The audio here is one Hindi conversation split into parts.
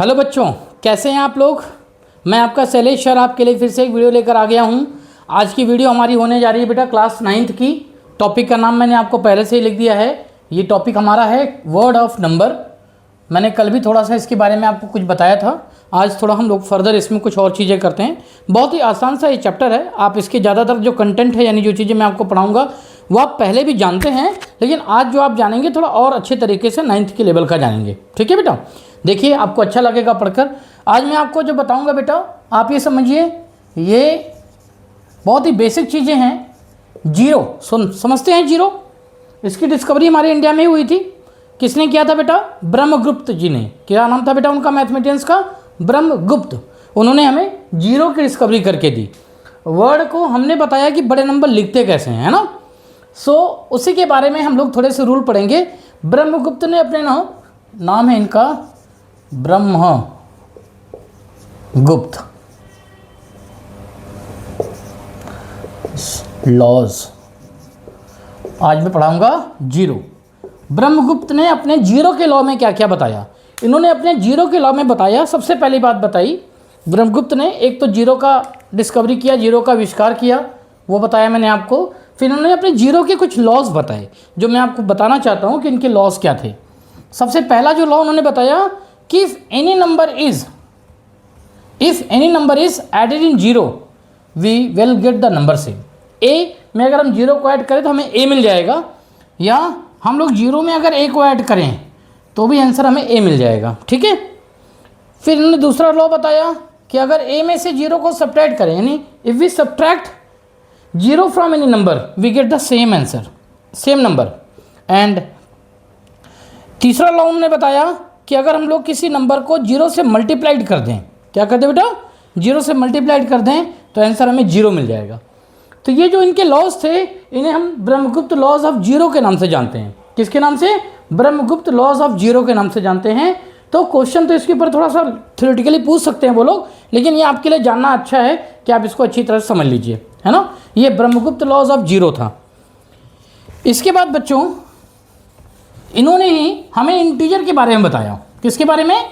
हेलो बच्चों, कैसे हैं आप लोग। मैं आपका शैलेश सर आपके लिए फिर से एक वीडियो लेकर आ गया हूं। आज की वीडियो हमारी होने जा रही है बेटा क्लास 9th की। टॉपिक का नाम मैंने आपको पहले से ही लिख दिया है। ये टॉपिक हमारा है वर्ड ऑफ नंबर। मैंने कल भी थोड़ा सा इसके बारे में आपको कुछ बताया था। आज थोड़ा हम लोग फर्दर इसमें कुछ और चीज़ें करते हैं। बहुत ही आसान सा ये चैप्टर है। आप इसके ज़्यादातर जो कंटेंट है यानी जो चीज़ें मैं आपको पढ़ाऊँगा वो आप पहले भी जानते हैं, लेकिन आज जो आप जानेंगे थोड़ा और अच्छे तरीके से 9th के लेवल का जानेंगे। ठीक है बेटा, देखिए आपको अच्छा लगेगा पढ़कर। आज मैं आपको जो बताऊंगा बेटा, आप ये समझिए, ये बहुत ही बेसिक चीज़ें हैं। जीरो समझते हैं। जीरो, इसकी डिस्कवरी हमारे इंडिया में ही हुई थी। किसने किया था बेटा? ब्रह्मगुप्त जी ने। क्या नाम था बेटा उनका मैथमेटिशियंस का? ब्रह्मगुप्त। उन्होंने हमें जीरो की डिस्कवरी करके दी। वर्ड को हमने बताया कि बड़े नंबर लिखते कैसे हैं, है ना। उसी के बारे में हम लोग थोड़े से रूल पढ़ेंगे। ब्रह्मगुप्त ने अपने नाम है इनका ब्रह्मगुप्त लॉज। आज मैं पढ़ाऊंगा जीरो। ब्रह्मगुप्त ने अपने जीरो के लॉ में क्या क्या बताया। इन्होंने अपने जीरो के लॉ में बताया, सबसे पहली बात बताई ब्रह्मगुप्त ने, एक तो जीरो का डिस्कवरी किया, जीरो का आविष्कार किया, वो बताया मैंने आपको। फिर इन्होंने अपने जीरो के कुछ लॉज बताए जो मैं आपको बताना चाहता हूँ कि इनके लॉज क्या थे। सबसे पहला जो लॉ उन्होंने बताया कि if any number is added in zero we will get the number same. ए में अगर हम जीरो को ऐड करें तो हमें ए मिल जाएगा, या हम लोग जीरो में अगर ए को ऐड करें तो भी आंसर हमें ए मिल जाएगा। ठीक है। फिर इन्होंने दूसरा लॉ बताया कि अगर ए में से जीरो को सब्ट्रैक्ट करें, यानी if we subtract zero from any number we get the same answer, same number. And तीसरा लॉ उन्होंने बताया कि अगर हम लोग किसी नंबर को जीरो से मल्टीप्लाइड कर दें, क्या कर दें बेटा? जीरो से मल्टीप्लाइड कर दें तो आंसर हमें जीरो मिल जाएगा। तो ये जो इनके लॉज थे, इन्हें हम ब्रह्मगुप्त लॉज ऑफ जीरो के नाम से जानते हैं। किसके नाम से? ब्रह्मगुप्त लॉज ऑफ जीरो के नाम से जानते हैं। तो क्वेश्चन तो इसके ऊपर थोड़ा सा थ्योरेटिकली पूछ सकते हैं वो लोग, लेकिन ये आपके लिए जानना अच्छा है कि आप इसको अच्छी तरह से समझ लीजिए, है ना। ये ब्रह्मगुप्त लॉज ऑफ जीरो था। इसके बाद बच्चों इन्होंने ही हमें इंटीजर के बारे में बताया। किसके बारे में?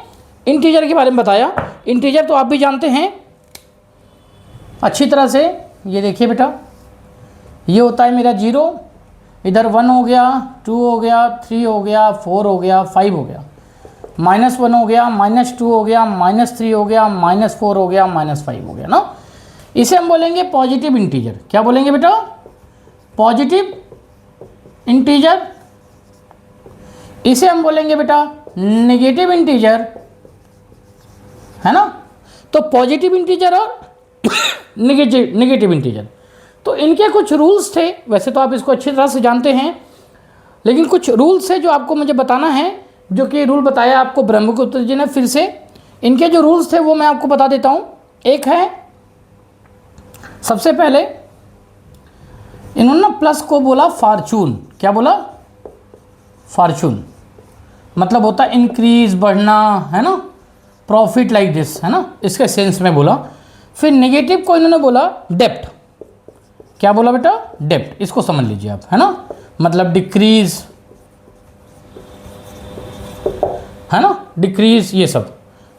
इंटीजर के बारे में बताया। इंटीजर तो आप भी जानते हैं अच्छी तरह से। ये देखिए बेटा, ये होता है मेरा जीरो, इधर 1 हो गया, 2 हो गया, 3 हो गया, 4 हो गया, 5 हो गया, -1 हो गया, -2 हो गया, -3 हो गया, -4 हो गया, -5 हो गया ना। इसे हम बोलेंगे पॉजिटिव इंटीजर। क्या बोलेंगे बेटा? Positive integer. इसे हम बोलेंगे बेटा नेगेटिव इंटीजर, है ना। तो पॉजिटिव इंटीजर और नेगेटिव इंटीजर, तो इनके कुछ रूल्स थे। वैसे तो आप इसको अच्छी तरह से जानते हैं, लेकिन कुछ रूल्स है जो आपको मुझे बताना है, जो कि रूल बताया आपको ब्रह्मगुप्त जी ने। फिर से इनके जो रूल्स थे वो मैं आपको बता देता हूँ। एक है, सबसे पहले इन्होंने प्लस को बोला फॉर्चून। क्या बोला? फॉर्चून मतलब होता है इंक्रीज, बढ़ना, है ना, प्रॉफिट लाइक दिस, है ना, इसके सेंस में बोला। फिर नेगेटिव को इन्होंने बोला डेप्ट। क्या बोला बेटा? डेप्ट। इसको समझ लीजिए आप, है ना, मतलब डिक्रीज, है ना, डिक्रीज, ये सब।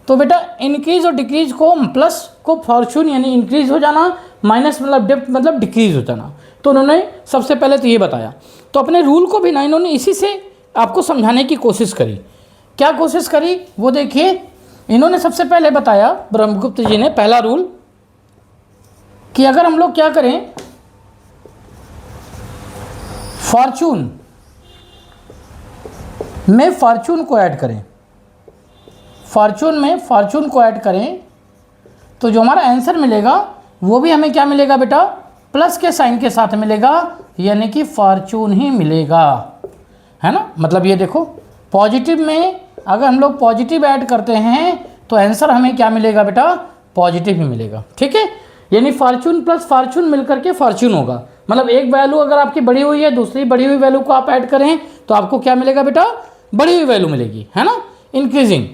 तो बेटा इंक्रीज और डिक्रीज को, प्लस को फॉर्चून यानी इंक्रीज हो जाना, माइनस मतलब डेप्ट मतलब डिक्रीज हो जाना। तो उन्होंने सबसे पहले तो ये बताया। तो अपने रूल को भी ना इन्होंने इसी से आपको समझाने की कोशिश करी। क्या कोशिश करी वो देखिए। इन्होंने सबसे पहले बताया ब्रह्मगुप्त जी ने, पहला रूल, कि अगर हम लोग क्या करें, फॉर्चून में फॉर्चून को ऐड करें, फॉर्चून में फॉर्चून को ऐड करें तो जो हमारा आंसर मिलेगा वो भी हमें क्या मिलेगा बेटा? प्लस के साइन के साथ मिलेगा, यानी कि फॉर्चून ही मिलेगा, है ना। मतलब ये देखो, पॉजिटिव में अगर हम लोग पॉजिटिव ऐड करते हैं तो आंसर हमें क्या मिलेगा बेटा? पॉजिटिव ही मिलेगा। ठीक है, यानी फॉर्चून प्लस फॉर्चून मिलकर के फॉर्चून होगा। मतलब एक वैल्यू अगर आपकी बढ़ी हुई है, दूसरी बढ़ी हुई वैल्यू को आप ऐड करें तो आपको क्या मिलेगा बेटा? बढ़ी हुई वैल्यू मिलेगी, है ना, इंक्रीजिंग।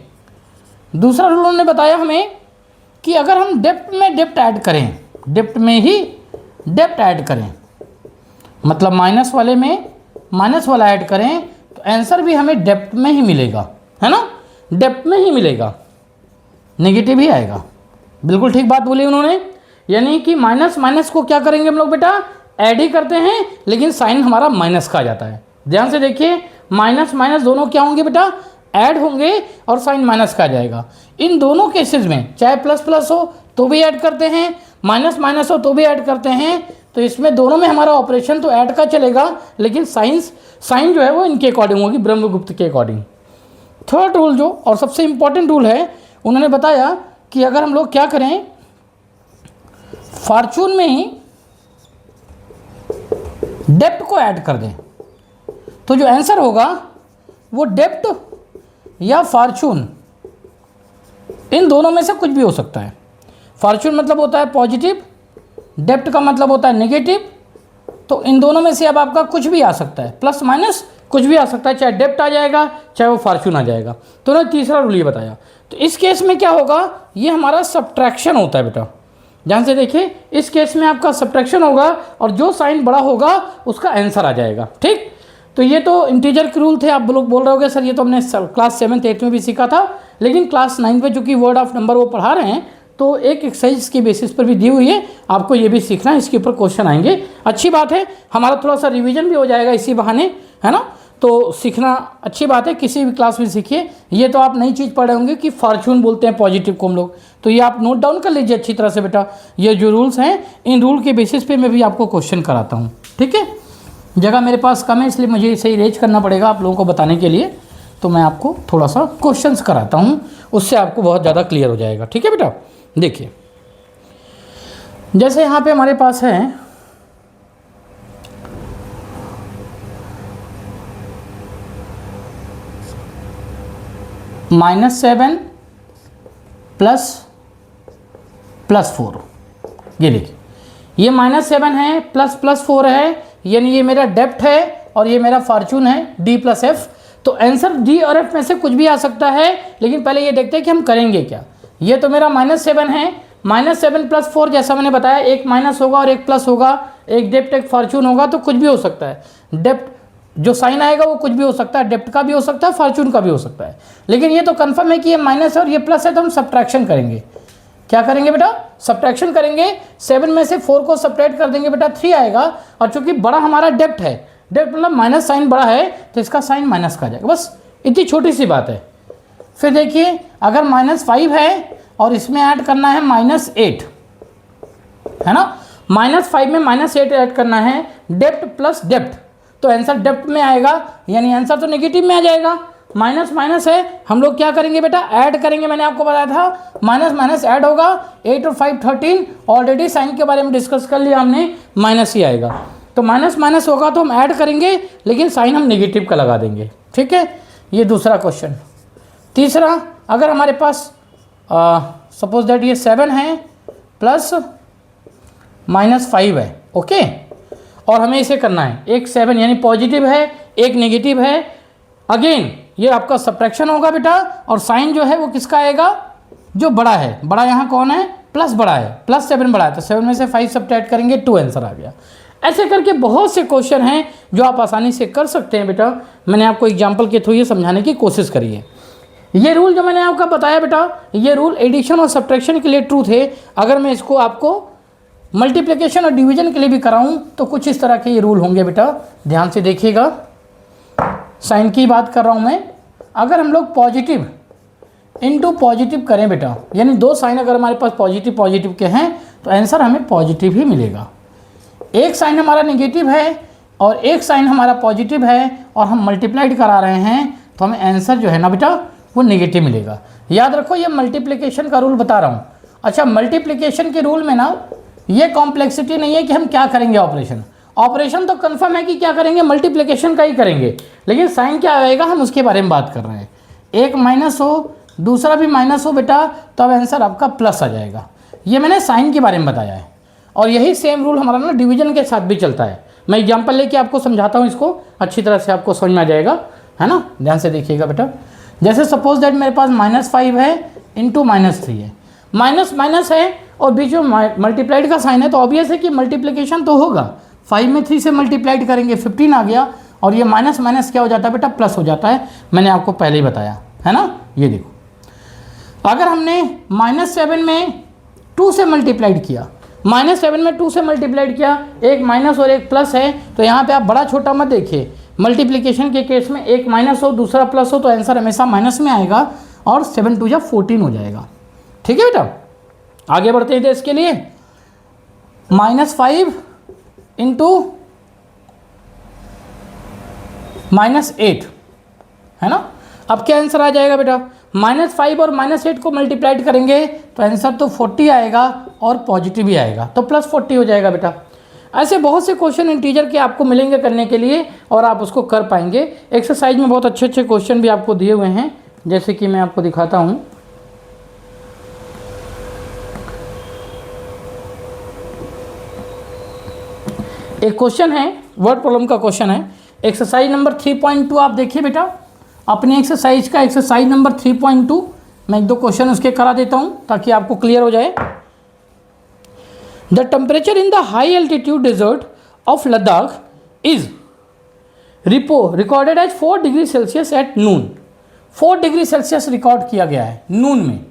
दूसरा रूल उन्होंने बताया हमें कि अगर हम डेप्थ में डेप्थ ऐड करें, डेप्थ में ही डेप्थ ऐड करें, मतलब माइनस वाले में माइनस वाला ऐड करें तो आंसर भी हमें डेप्थ में ही मिलेगा, है ना, डेप्थ में ही मिलेगा। नेगेटिव ही आएगा। बिल्कुल ठीक बात बोली उन्होंने, यानी कि माइनस माइनस को क्या करेंगे हम लोग बेटा, ऐड ही करते हैं, लेकिन साइन हमारा माइनस का आ जाता है। ध्यान से देखिए, माइनस माइनस दोनों क्या होंगे बेटा, ऐड होंगे और साइन माइनस का आ जाएगा। इन दोनों केसेस में चाहे प्लस प्लस हो तो भी ऐड करते हैं, माइनस माइनस हो तो भी ऐड करते हैं, तो इसमें दोनों में हमारा ऑपरेशन तो ऐड का चलेगा, लेकिन साइन जो है वो इनके अकॉर्डिंग होगी, ब्रह्मगुप्त के अकॉर्डिंग। थर्ड रूल जो और सबसे इंपॉर्टेंट रूल है, उन्होंने बताया कि अगर हम लोग क्या करें, फॉर्चून में ही डेप्ट को ऐड कर दें, तो जो आंसर होगा वो डेप्ट या फॉर्चून, इन दोनों में से कुछ भी हो सकता है। फॉर्चून मतलब होता है पॉजिटिव, डेप्ट का मतलब होता है नेगेटिव, तो इन दोनों में से अब आपका कुछ भी आ सकता है, प्लस माइनस कुछ भी आ सकता है, चाहे डेप्ट आ जाएगा चाहे वो फॉर्चून आ जाएगा। तो उन्होंने तीसरा रूल ये बताया। तो इस केस में क्या होगा, ये हमारा सब्ट्रैक्शन होता है बेटा। ध्यान से देखिए, इस केस में आपका सब्ट्रैक्शन होगा और जो साइन बड़ा होगा उसका आंसर आ जाएगा। ठीक, तो ये तो इंटीजर के रूल थे। आप लोग बोल रहे होगे सर ये तो हमने क्लास 7th 8th में भी सीखा था, लेकिन क्लास 9 में चूँकि वर्ड ऑफ नंबर वो पढ़ा रहे हैं तो एक एक्सरसाइज की बेसिस पर भी दी हुई है, आपको ये भी सीखना है, इसके ऊपर क्वेश्चन आएंगे। अच्छी बात है, हमारा थोड़ा सा रिवीजन भी हो जाएगा इसी बहाने, है ना। तो सीखना अच्छी बात है, किसी भी क्लास में सीखिए। ये तो आप नई चीज़ पढ़े होंगे कि फॉर्चून बोलते हैं पॉजिटिव को हम लोग, तो ये आप नोट डाउन कर लीजिए अच्छी तरह से बेटा। ये जो रूल्स हैं, इन रूल के बेसिस पे मैं भी आपको क्वेश्चन कराता हूँ। ठीक है, जगह मेरे पास कम है इसलिए मुझे इसे इरेज करना पड़ेगा आप लोगों को बताने के लिए, तो मैं आपको थोड़ा सा क्वेश्चंस कराता हूँ, उससे आपको बहुत ज़्यादा क्लियर हो जाएगा। ठीक है बेटा, देखिए जैसे यहाँ पे हमारे पास है -7 +4, ये देखिए ये -7 है +4 है, यानी ये मेरा डेप्ट है और ये मेरा फॉर्चून है D+F। तो आंसर D और F में से कुछ भी आ सकता है, लेकिन पहले ये देखते हैं कि हम करेंगे क्या। ये तो मेरा -7 है, -7 +4 जैसा मैंने बताया, एक माइनस होगा और एक प्लस होगा, एक डेप्ट एक फॉर्चून होगा, तो कुछ भी हो सकता है। डेप्ट जो साइन आएगा वो कुछ भी हो सकता है, डेप्ट का भी हो सकता है, फॉर्चून का भी हो सकता है, लेकिन ये तो कंफर्म है कि ये माइनस है और ये प्लस है, तो हम सब्ट्रैक्शन करेंगे। क्या करेंगे बेटा, सब्ट्रैक्शन करेंगे। 7 में से 4 को सब्ट्रैक्ट कर देंगे बेटा, 3 आएगा, और चूंकि बड़ा हमारा डेप्ट है, डेप्ट मतलब माइनस साइन बड़ा है, तो इसका साइन माइनस का आ जाएगा। बस इतनी छोटी सी बात है। फिर देखिए अगर -5 है और इसमें ऐड करना है -8, है ना, -5 में -8 ऐड करना है, डेप्ट प्लस डेप्ट, तो आंसर डेप्ट में आएगा, यानी आंसर तो नेगेटिव में आ जाएगा। माइनस माइनस है, हम लोग क्या करेंगे बेटा, ऐड करेंगे। मैंने आपको बताया था माइनस माइनस ऐड होगा, 8 और 5 13, ऑलरेडी साइन के बारे में डिस्कस कर लिया हमने, माइनस ही आएगा। तो माइनस माइनस होगा तो हम ऐड करेंगे, लेकिन साइन हम नेगेटिव का लगा देंगे। ठीक है, ये दूसरा क्वेश्चन। तीसरा, अगर हमारे पास सपोज दैट ये 7 है प्लस -5 है, ओके, और हमें इसे करना है, एक 7 यानी पॉजिटिव है, एक नेगेटिव है। अगेन ये आपका सब्ट्रैक्शन होगा बेटा, और साइन जो है वो किसका आएगा, जो बड़ा है। बड़ा यहाँ कौन है, प्लस बड़ा है, +7 बड़ा है, तो 7 में से 5 सब्ट्रैक्ट करेंगे, 2 आंसर आ गया। ऐसे करके बहुत से क्वेश्चन हैं जो आप आसानी से कर सकते हैं बेटा। मैंने आपको एग्जाम्पल के थ्रू ये समझाने की कोशिश करी है। ये रूल जो मैंने आपको बताया बेटा, ये रूल एडिशन और सब्ट्रैक्शन के लिए ट्रू थे। अगर मैं इसको आपको मल्टीप्लिकेशन और डिवीजन के लिए भी कराऊं तो कुछ इस तरह के ये रूल होंगे बेटा, ध्यान से देखिएगा। साइन की बात कर रहा हूं मैं। अगर हम लोग पॉजिटिव इनटू पॉजिटिव करें बेटा, यानी दो साइन अगर हमारे पास पॉजिटिव पॉजिटिव के हैं तो आंसर हमें पॉजिटिव ही मिलेगा। एक साइन हमारा नेगेटिव है और एक साइन हमारा पॉजिटिव है और हम मल्टीप्लाइड करा रहे हैं, तो हमें आंसर जो है ना बेटा वो नेगेटिव मिलेगा। याद रखो ये मल्टीप्लिकेशन का रूल बता रहा हूँ। अच्छा, मल्टीप्लिकेशन के रूल में ना ये कॉम्प्लेक्सिटी नहीं है कि हम क्या करेंगे ऑपरेशन। ऑपरेशन तो कंफर्म है कि क्या करेंगे, मल्टीप्लिकेशन का ही करेंगे, लेकिन साइन क्या आएगा हम उसके बारे में बात कर रहे हैं। एक माइनस हो दूसरा भी माइनस हो बेटा, तो अब आंसर आपका प्लस आ जाएगा। ये मैंने साइन के बारे में बताया है, और यही सेम रूल हमारा ना डिवीजन के साथ भी चलता है। मैं एग्जाम्पल लेके आपको समझाता हूँ, इसको अच्छी तरह से आपको समझ में आ जाएगा, है ना। ध्यान से देखिएगा बेटा। जैसे सपोज दैट मेरे पास -5 है इंटू -3 है, माइनस माइनस है और बीच में मल्टीप्लाइड का साइन है, तो ऑब्वियस है कि मल्टीप्लिकेशन तो होगा। 5 में 3 से मल्टीप्लाइड करेंगे 15 आ गया, और ये माइनस माइनस क्या हो जाता है बेटा, प्लस हो जाता है। मैंने आपको पहले ही बताया है ना। ये देखो, अगर हमने -7 में 2 से मल्टीप्लाइड किया, -7 में 2 से मल्टीप्लाइड किया, एक माइनस और एक प्लस है, तो यहाँ पे आप बड़ा छोटा मत देखिए। मल्टीप्लिकेशन के केस में एक माइनस हो दूसरा प्लस हो तो आंसर हमेशा माइनस में आएगा और 7 2 14 हो जाएगा। ठीक है बेटा, आगे बढ़ते हैं। इसके लिए -5 इंटू -8 है ना। अब क्या आंसर आ जाएगा बेटा, -5 और -8 को मल्टीप्लाइड करेंगे तो आंसर तो 40 आएगा और पॉजिटिव ही आएगा, तो +40 हो जाएगा बेटा। ऐसे बहुत से क्वेश्चन इंटीजर के आपको मिलेंगे करने के लिए और आप उसको कर पाएंगे। एक्सरसाइज में बहुत अच्छे अच्छे क्वेश्चन भी आपको दिए हुए हैं, जैसे कि मैं आपको दिखाता हूँ। एक क्वेश्चन है, वर्ड प्रॉब्लम का क्वेश्चन है, एक्सरसाइज नंबर 3.2 आप देखिए बेटा। अपनी एक्सरसाइज का एक्सरसाइज नंबर 3.2 मैं 1-2 क्वेश्चन उसके करा देता हूँ ताकि आपको क्लियर हो जाए। The temperature in the high altitude desert of Ladakh is recorded as 4 degree Celsius at noon. 4 degree Celsius record किया गया है नून में।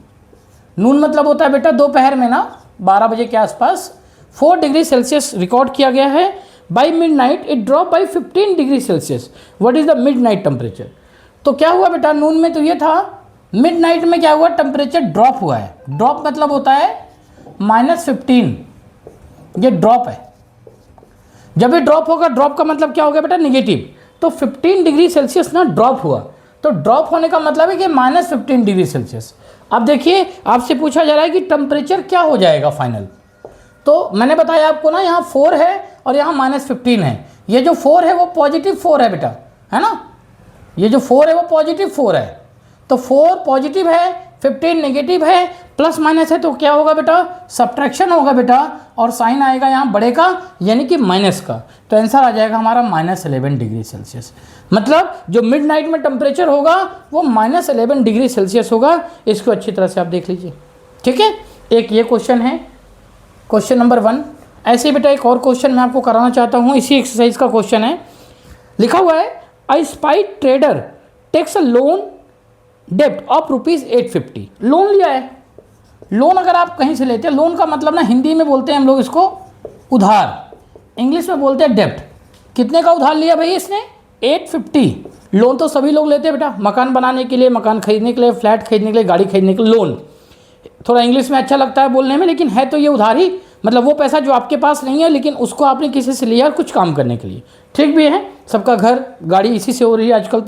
नून मतलब होता है बेटा दोपहर में ना, 12 बजे के आसपास 4 डिग्री सेल्सियस रिकॉर्ड किया गया है। By mid night it drop by 15 degree Celsius. What is the mid night temperature. तो क्या हुआ बेटा, नून में तो ये था, मिड नाइट में क्या हुआ, टेम्परेचर ड्रॉप हुआ है। ड्रॉप मतलब होता है -15, ये ड्रॉप है। जब ये ड्रॉप होगा, ड्रॉप का मतलब क्या होगा बेटा, निगेटिव। तो 15 डिग्री सेल्सियस ना ड्रॉप हुआ, तो ड्रॉप होने का मतलब है कि -15 डिग्री सेल्सियस। अब देखिए आपसे पूछा जा रहा है कि टेम्परेचर क्या हो जाएगा फाइनल। तो मैंने बताया आपको ना, यहाँ 4 है और यहाँ -15 है। ये जो 4 है वो पॉजिटिव 4 है बेटा, है ना। ये जो 4 है वो पॉजिटिव 4 है, तो 4 पॉजिटिव है, 15 नेगेटिव है, प्लस माइनस है, तो क्या होगा बेटा, सब्ट्रैक्शन होगा बेटा, और साइन आएगा यहाँ बड़े का यानी कि माइनस का। तो आंसर आ जाएगा हमारा -11 डिग्री सेल्सियस। मतलब जो मिड नाइट में टेम्परेचर होगा वो -11 डिग्री सेल्सियस होगा। इसको अच्छी तरह से आप देख लीजिए। ठीक है, एक ये क्वेश्चन है, क्वेश्चन नंबर 1। ऐसे बेटा एक और क्वेश्चन मैं आपको कराना चाहता हूँ, इसी एक्सरसाइज का क्वेश्चन है। लिखा हुआ है I spy trader takes a loan डेप्ट ऑफ ₹850। लोन लिया है। लोन अगर आप कहीं से लेते हैं, लोन का मतलब ना हिंदी में बोलते हैं हम लोग इसको उधार, इंग्लिश में बोलते हैं डेप्ट। कितने का उधार लिया भाई इसने, 850। लोन तो सभी लोग लेते हैं बेटा, मकान बनाने के लिए, मकान खरीदने के लिए, फ्लैट खरीदने के लिए, गाड़ी खरीदने के लिए। लोन थोड़ा इंग्लिश में अच्छा लगता है बोलने में, लेकिन है तो ये उधार ही। मतलब वो पैसा जो आपके पास नहीं है लेकिन उसको आपने किसी से लिया कुछ काम करने के लिए। ठीक भी है, सबका घर गाड़ी इसी से हो रही है आजकल।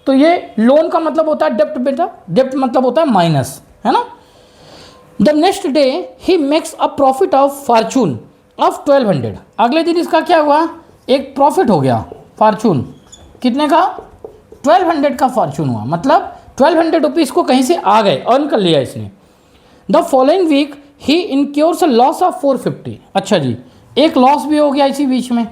तो ये लोन का मतलब होता है डेप्ट बेटा। डेप्ट मतलब होता है माइनस, है ना। The next day he makes a profit of Fortune of 1200। अगले दिन इसका क्या हुआ, एक प्रॉफिट हो गया फॉर्चून। कितने का, 1200 का फॉर्चून हुआ, मतलब 1200 रुपीज़ को कहीं से आ गए, अर्न कर लिया इसने। The following week he incurs a loss of 450। अच्छा जी, एक लॉस भी हो गया इसी बीच में,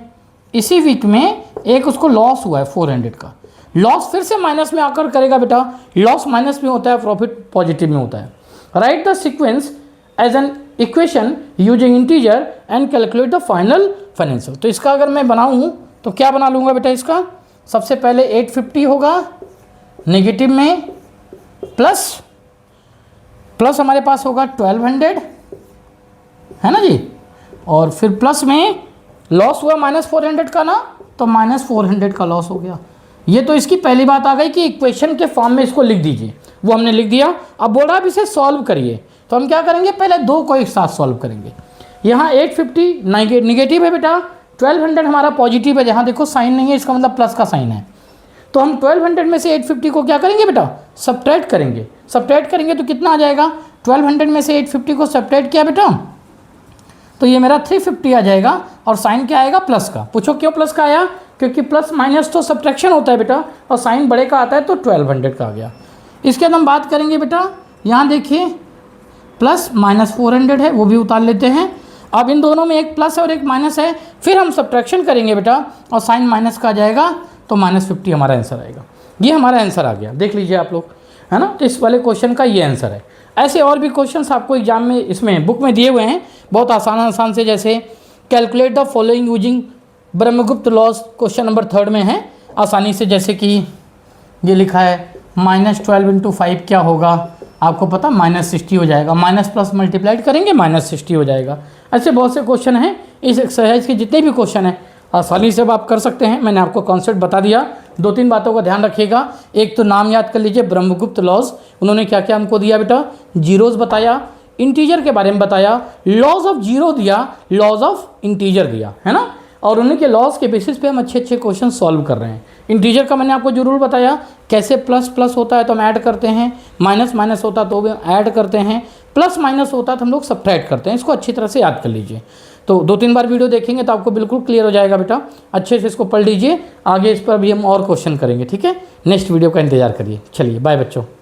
इसी वीक में एक उसको लॉस हुआ है 400 का। लॉस फिर से माइनस में आकर करेगा बेटा, लॉस माइनस में होता है, प्रॉफिट पॉजिटिव में होता है। Write the sequence as an equation using integer and calculate the final financial. तो इसका अगर मैं बनाऊँ तो क्या बना लूँगा बेटा, इसका सबसे पहले 850 होगा नेगेटिव में, प्लस हमारे पास होगा 1200, है ना जी, और फिर प्लस में लॉस हुआ -400 का ना, तो -400 का लॉस हो गया। ये तो इसकी पहली बात आ गई कि इक्वेशन के फॉर्म में इसको लिख दीजिए, वो हमने लिख दिया। अब बोल रहा है इसे सॉल्व करिए, तो हम क्या करेंगे, पहले 2 को एक साथ सॉल्व करेंगे। यहाँ 850 निगेटिव है बेटा, 1200 हमारा पॉजिटिव है, जहाँ देखो साइन नहीं है इसका मतलब प्लस का साइन है। तो हम 1200 में से 850 को क्या करेंगे बेटा, सब्ट्रैक्ट करेंगे। सब्ट्रैक्ट करेंगे तो कितना आ जाएगा, 1200 में से 850 को सब्ट्रैक्ट किया बेटा तो ये मेरा 350 आ जाएगा, और साइन क्या आएगा, प्लस का। पूछो क्यों प्लस का आया, क्योंकि प्लस माइनस तो सब्ट्रैक्शन होता है बेटा, और साइन बड़े का आता है, तो 1200 का आ गया। इसके बाद हम बात करेंगे बेटा, यहाँ देखिए प्लस -400 है, वो भी उतार लेते हैं। अब इन दोनों में एक प्लस है और एक माइनस है, फिर हम सब्ट्रैक्शन करेंगे बेटा, और साइन माइनस का आ जाएगा, तो -50 हमारा आंसर आएगा। ये हमारा आंसर आ गया, देख लीजिए आप लोग, है ना। तो इस वाले क्वेश्चन का ये आंसर है। ऐसे और भी क्वेश्चंस आपको एग्जाम में इसमें बुक में दिए हुए हैं, बहुत आसान से, जैसे calculate the following using Brahmagupta laws, question number 3 में है आसानी से। जैसे कि ये लिखा है -12 × 5 क्या होगा, आपको पता -60 हो जाएगा, माइनस प्लस मल्टीप्लाइड करेंगे -60 हो जाएगा। ऐसे बहुत से क्वेश्चन हैं, इस एक्सरसाइज के जितने भी क्वेश्चन हैं आसानी से आप कर सकते हैं। मैंने आपको कॉन्सेप्ट बता दिया। 2-3 बातों का ध्यान रखिएगा। एक तो नाम याद कर लीजिए, ब्रह्मगुप्त लॉज, उन्होंने क्या क्या हमको दिया बेटा, जीरोज़ बताया, इंटीजर के बारे में बताया, लॉज ऑफ जीरो दिया, लॉज ऑफ इंटीजर दिया, है ना। और उन्हीं के लॉज के बेसिस पे हम अच्छे अच्छे क्वेश्चन सॉल्व कर रहे हैं। इंटीजर का मैंने आपको जरूर बताया कैसे प्लस प्लस होता है तो हम ऐड करते हैं, माइनस माइनस होता है तो भी ऐड करते हैं, प्लस माइनस होता है तो हम लोग सब्ट्रैक्ट करते हैं। इसको अच्छी तरह से याद कर लीजिए। तो 2-3 बार वीडियो देखेंगे तो आपको बिल्कुल क्लियर हो जाएगा बेटा। अच्छे से इसको पढ़ लीजिए, आगे इस पर भी हम और क्वेश्चन करेंगे, ठीक है। नेक्स्ट वीडियो का इंतजार करिए। चलिए बाय बच्चों।